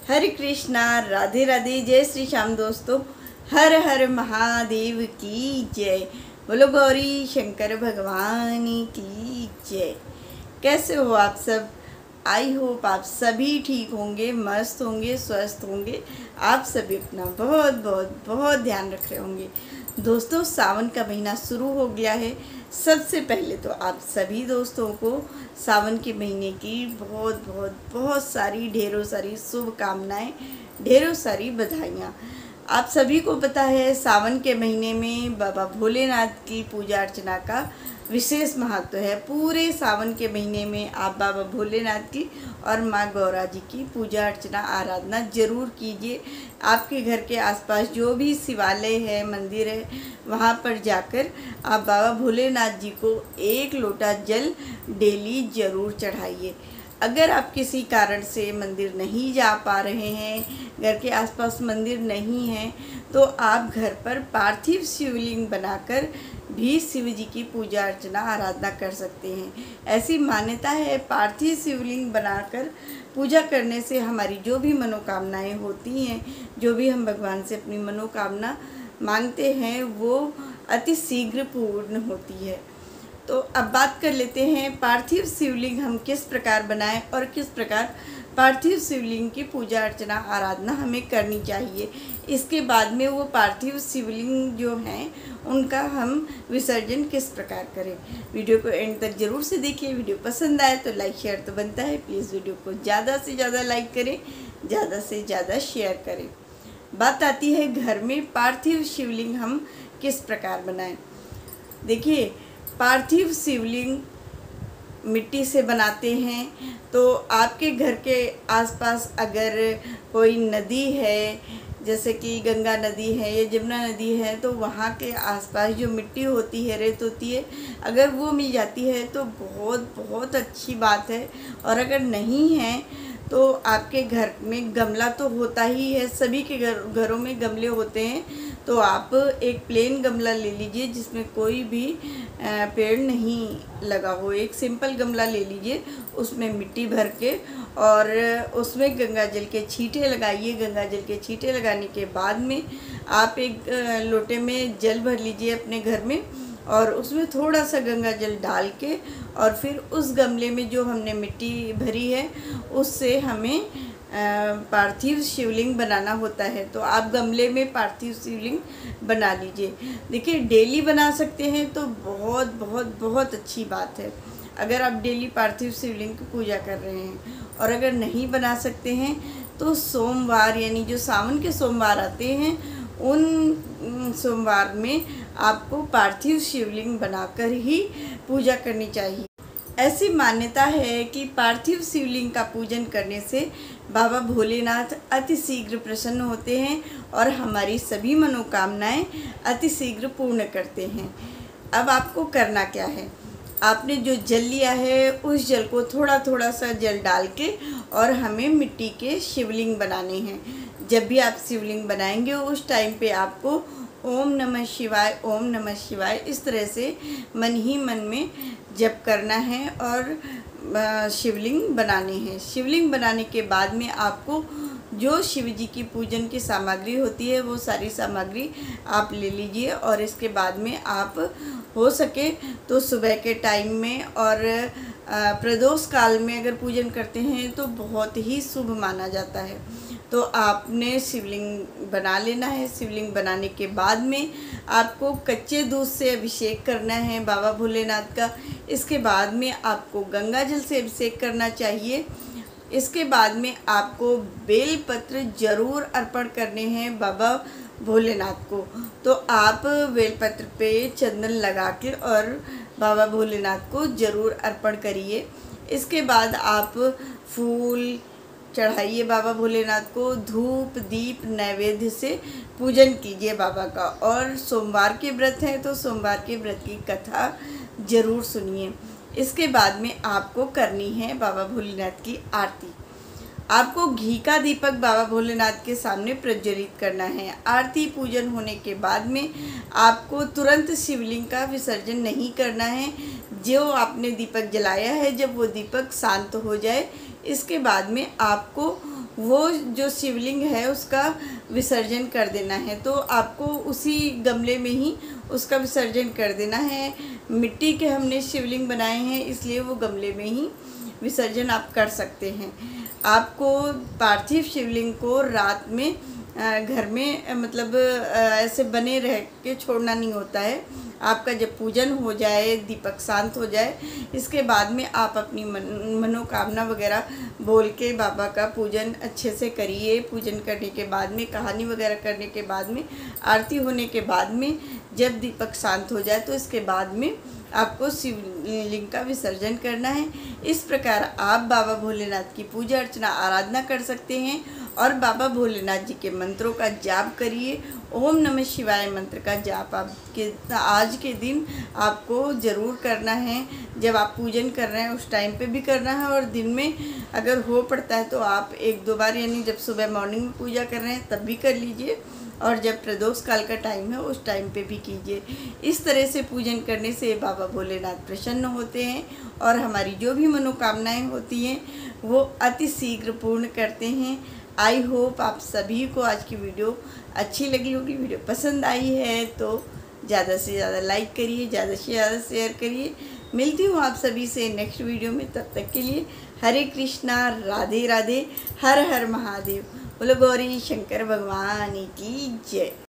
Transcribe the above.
हरे कृष्णा, राधे राधे, जय श्री श्याम। दोस्तों, हर हर महादेव की जय। बोलो गौरी शंकर भगवान की जय। कैसे हो आप सब? आई होप आप सभी ठीक होंगे, मस्त होंगे, स्वस्थ होंगे। आप सभी अपना बहुत बहुत बहुत ध्यान रख रहे होंगे। दोस्तों, सावन का महीना शुरू हो गया है। सबसे पहले तो आप सभी दोस्तों को सावन के महीने की बहुत बहुत बहुत सारी ढेरों सारी शुभकामनाएं, ढेरों सारी बधाइयाँ। आप सभी को पता है सावन के महीने में बाबा भोलेनाथ की पूजा अर्चना का विशेष महत्व है। पूरे सावन के महीने में आप बाबा भोलेनाथ की और माँ गौरा जी की पूजा अर्चना आराधना जरूर कीजिए। आपके घर के आसपास जो भी शिवालय है, मंदिर है, वहाँ पर जाकर आप बाबा भोलेनाथ जी को एक लोटा जल डेली जरूर चढ़ाइए। अगर आप किसी कारण से मंदिर नहीं जा पा रहे हैं, घर के आसपास मंदिर नहीं है, तो आप घर पर पार्थिव शिवलिंग बनाकर भी शिव जी की पूजा अर्चना आराधना कर सकते हैं। ऐसी मान्यता है, पार्थिव शिवलिंग बनाकर पूजा करने से हमारी जो भी मनोकामनाएं होती हैं, जो भी हम भगवान से अपनी मनोकामना मांगते हैं, वो अति शीघ्र पूर्ण होती है। तो अब बात कर लेते हैं पार्थिव शिवलिंग हम किस प्रकार बनाएं और किस प्रकार पार्थिव शिवलिंग की पूजा अर्चना आराधना हमें करनी चाहिए। इसके बाद में वो पार्थिव शिवलिंग जो हैं उनका हम विसर्जन किस प्रकार करें। वीडियो को एंड तक जरूर से देखिए। वीडियो पसंद आए तो लाइक शेयर तो बनता है। प्लीज़ वीडियो को ज़्यादा से ज़्यादा लाइक करें, ज़्यादा से ज़्यादा शेयर करें। बात आती है घर में पार्थिव शिवलिंग हम किस प्रकार बनाएं। देखिए, पार्थिव शिवलिंग मिट्टी से बनाते हैं, तो आपके घर के आसपास अगर कोई नदी है, जैसे कि गंगा नदी है या यमुना नदी है, तो वहाँ के आसपास जो मिट्टी होती है, रेत होती है, अगर वो मिल जाती है तो बहुत बहुत अच्छी बात है। और अगर नहीं है तो आपके घर में गमला तो होता ही है, सभी के घरों में गमले होते हैं, तो आप एक प्लेन गमला ले लीजिए जिसमें कोई भी पेड़ नहीं लगा हो। एक सिंपल गमला ले लीजिए, उसमें मिट्टी भर के और उसमें गंगा जल के छींटे लगाइए। गंगा जल के छींटे लगाने के बाद में आप एक लोटे में जल भर लीजिए अपने घर में, और उसमें थोड़ा सा गंगा जल डाल के और फिर उस गमले में जो हमने मिट्टी भरी है उससे हमें पार्थिव शिवलिंग बनाना होता है। तो आप गमले में पार्थिव शिवलिंग बना लीजिए। देखिए, डेली बना सकते हैं तो बहुत बहुत बहुत अच्छी बात है, अगर आप डेली पार्थिव शिवलिंग की पूजा कर रहे हैं। और अगर नहीं बना सकते हैं तो सोमवार, यानी जो सावन के सोमवार आते हैं, उन सोमवार में आपको पार्थिव शिवलिंग बनाकर ही पूजा करनी चाहिए। ऐसी मान्यता है कि पार्थिव शिवलिंग का पूजन करने से बाबा भोलेनाथ अति शीघ्र प्रसन्न होते हैं और हमारी सभी मनोकामनाएं अति शीघ्र पूर्ण करते हैं। अब आपको करना क्या है, आपने जो जल लिया है उस जल को थोड़ा थोड़ा सा जल डाल के और हमें मिट्टी के शिवलिंग बनाने हैं। जब भी आप शिवलिंग बनाएंगे उस टाइम पे आपको ओम नमः शिवाय, ओम नमः शिवाय इस तरह से मन ही मन में जप करना है और शिवलिंग बनाने हैं। शिवलिंग बनाने के बाद में आपको जो शिव जी की पूजन की सामग्री होती है वो सारी सामग्री आप ले लीजिए। और इसके बाद में आप हो सके तो सुबह के टाइम में और प्रदोष काल में अगर पूजन करते हैं तो बहुत ही शुभ माना जाता है। तो आपने शिवलिंग बना लेना है। शिवलिंग बनाने के बाद में आपको कच्चे दूध से अभिषेक करना है बाबा भोलेनाथ का। इसके बाद में आपको गंगा जल से अभिषेक करना चाहिए। इसके बाद में आपको बेलपत्र जरूर अर्पण करने हैं बाबा भोलेनाथ को। तो आप बेलपत्र पे चंदन लगा के और बाबा भोलेनाथ को ज़रूर अर्पण करिए। इसके बाद आप फूल चढ़ाइए बाबा भोलेनाथ को, धूप दीप नैवेद्य से पूजन कीजिए बाबा का। और सोमवार के व्रत हैं तो सोमवार के व्रत की कथा ज़रूर सुनिए। इसके बाद में आपको करनी है बाबा भोलेनाथ की आरती। आपको घी का दीपक बाबा भोलेनाथ के सामने प्रज्वलित करना है। आरती पूजन होने के बाद में आपको तुरंत शिवलिंग का विसर्जन नहीं करना है। जो आपने दीपक जलाया है, जब वो दीपक शांत हो जाए, इसके बाद में आपको वो जो शिवलिंग है उसका विसर्जन कर देना है। तो आपको उसी गमले में ही उसका विसर्जन कर देना है। मिट्टी के हमने शिवलिंग बनाए हैं, इसलिए वो गमले में ही विसर्जन आप कर सकते हैं। आपको पार्थिव शिवलिंग को रात में घर में मतलब ऐसे बने रह के छोड़ना नहीं होता है। आपका जब पूजन हो जाए, दीपक शांत हो जाए, इसके बाद में आप अपनी मनोकामना वगैरह बोल के बाबा का पूजन अच्छे से करिए। पूजन करने के बाद में, कहानी वगैरह करने के बाद में, आरती होने के बाद में, जब दीपक शांत हो जाए तो इसके बाद में आपको शिवलिंग का विसर्जन करना है। इस प्रकार आप बाबा भोलेनाथ की पूजा अर्चना आराधना कर सकते हैं और बाबा भोलेनाथ जी के मंत्रों का जाप करिए। ओम नमः शिवाय मंत्र का जाप आपके आज के दिन आपको ज़रूर करना है। जब आप पूजन कर रहे हैं उस टाइम पे भी करना है, और दिन में अगर हो पड़ता है तो आप 1-2 बार, यानी जब सुबह मॉर्निंग में पूजा कर रहे हैं तब भी कर लीजिए, और जब प्रदोष काल का टाइम है उस टाइम पे भी कीजिए। इस तरह से पूजन करने से बाबा भोलेनाथ प्रसन्न होते हैं और हमारी जो भी मनोकामनाएं होती हैं वो अति शीघ्र पूर्ण करते हैं। आई होप आप सभी को आज की वीडियो अच्छी लगी होगी। वीडियो पसंद आई है तो ज़्यादा से ज़्यादा लाइक करिए, ज़्यादा से ज़्यादा शेयर करिए। मिलती हूँ आप सभी से नेक्स्ट वीडियो में। तब तक के लिए हरे कृष्णा, राधे राधे, हर हर महादेव। बोलो गौरी शंकर भगवान की जय।